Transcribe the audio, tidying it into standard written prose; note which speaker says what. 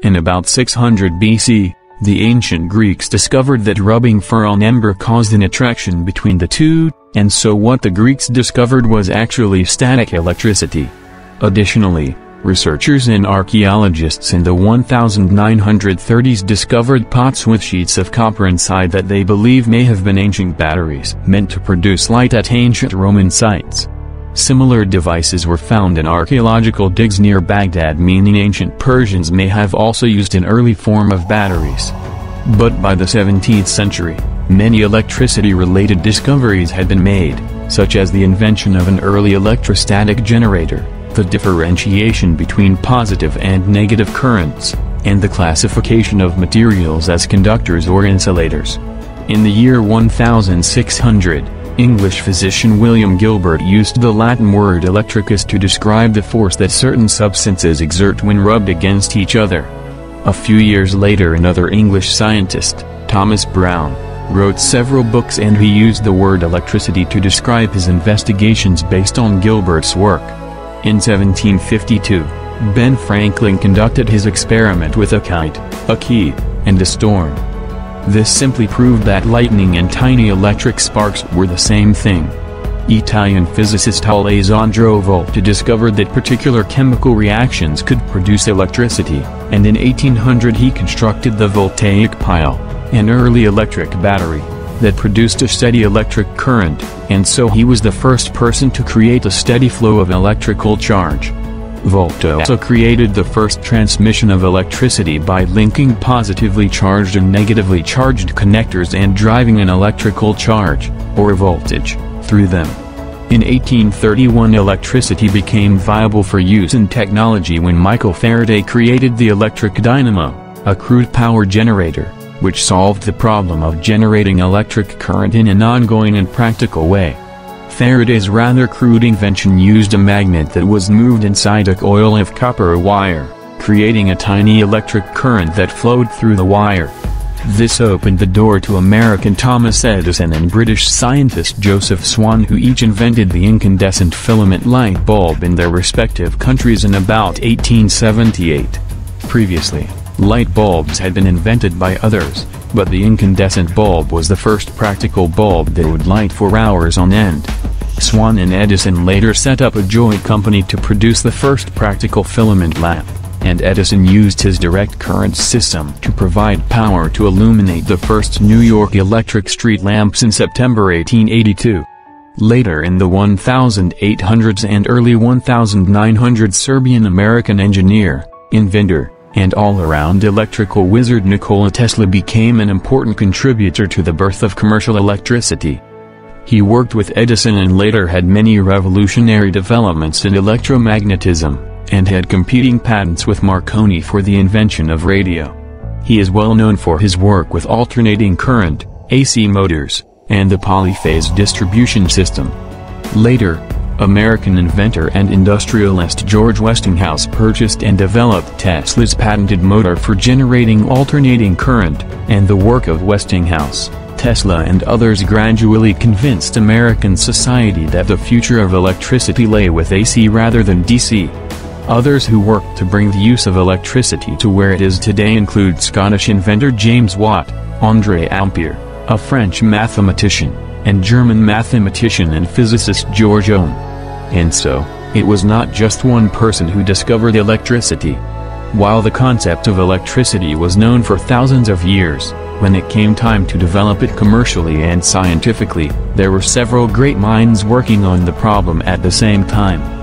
Speaker 1: In about 600 BC, the ancient Greeks discovered that rubbing fur on ember caused an attraction between the two, and so what the Greeks discovered was actually static electricity. Additionally, researchers and archaeologists in the 1930s discovered pots with sheets of copper inside that they believe may have been ancient batteries meant to produce light at ancient Roman sites. Similar devices were found in archaeological digs near Baghdad, meaning ancient Persians may have also used an early form of batteries. But by the 17th century, many electricity-related discoveries had been made, such as the invention of an early electrostatic generator, the differentiation between positive and negative currents, and the classification of materials as conductors or insulators. In the year 1600, English physician William Gilbert used the Latin word electricus to describe the force that certain substances exert when rubbed against each other. A few years later, another English scientist, Thomas Brown, wrote several books, and he used the word electricity to describe his investigations based on Gilbert's work. In 1752, Ben Franklin conducted his experiment with a kite, a key, and a storm. This simply proved that lightning and tiny electric sparks were the same thing. Italian physicist Alessandro Volta discovered that particular chemical reactions could produce electricity, and in 1800 he constructed the voltaic pile, an early electric battery, that produced a steady electric current, and so he was the first person to create a steady flow of electrical charge. Volta also created the first transmission of electricity by linking positively charged and negatively charged connectors and driving an electrical charge, or voltage, through them. In 1831 electricity became viable for use in technology when Michael Faraday created the electric dynamo, a crude power generator, which solved the problem of generating electric current in an ongoing and practical way. Faraday's rather crude invention used a magnet that was moved inside a coil of copper wire, creating a tiny electric current that flowed through the wire. This opened the door to American Thomas Edison and British scientist Joseph Swan, who each invented the incandescent filament light bulb in their respective countries in about 1878. Previously, light bulbs had been invented by others, but the incandescent bulb was the first practical bulb that would light for hours on end. Swan and Edison later set up a joint company to produce the first practical filament lamp, and Edison used his direct current system to provide power to illuminate the first New York electric street lamps in September 1882. Later in the 1800s and early 1900s, Serbian-American engineer, inventor, and all-around electrical wizard Nikola Tesla became an important contributor to the birth of commercial electricity. He worked with Edison and later had many revolutionary developments in electromagnetism, and had competing patents with Marconi for the invention of radio. He is well known for his work with alternating current, AC motors, and the polyphase distribution system. Later, American inventor and industrialist George Westinghouse purchased and developed Tesla's patented motor for generating alternating current, and the work of Westinghouse, Tesla and others gradually convinced American society that the future of electricity lay with AC rather than DC. Others who worked to bring the use of electricity to where it is today include Scottish inventor James Watt, André Ampère, a French mathematician, and German mathematician and physicist George Ohm. And so, it was not just one person who discovered electricity. While the concept of electricity was known for thousands of years, when it came time to develop it commercially and scientifically, there were several great minds working on the problem at the same time.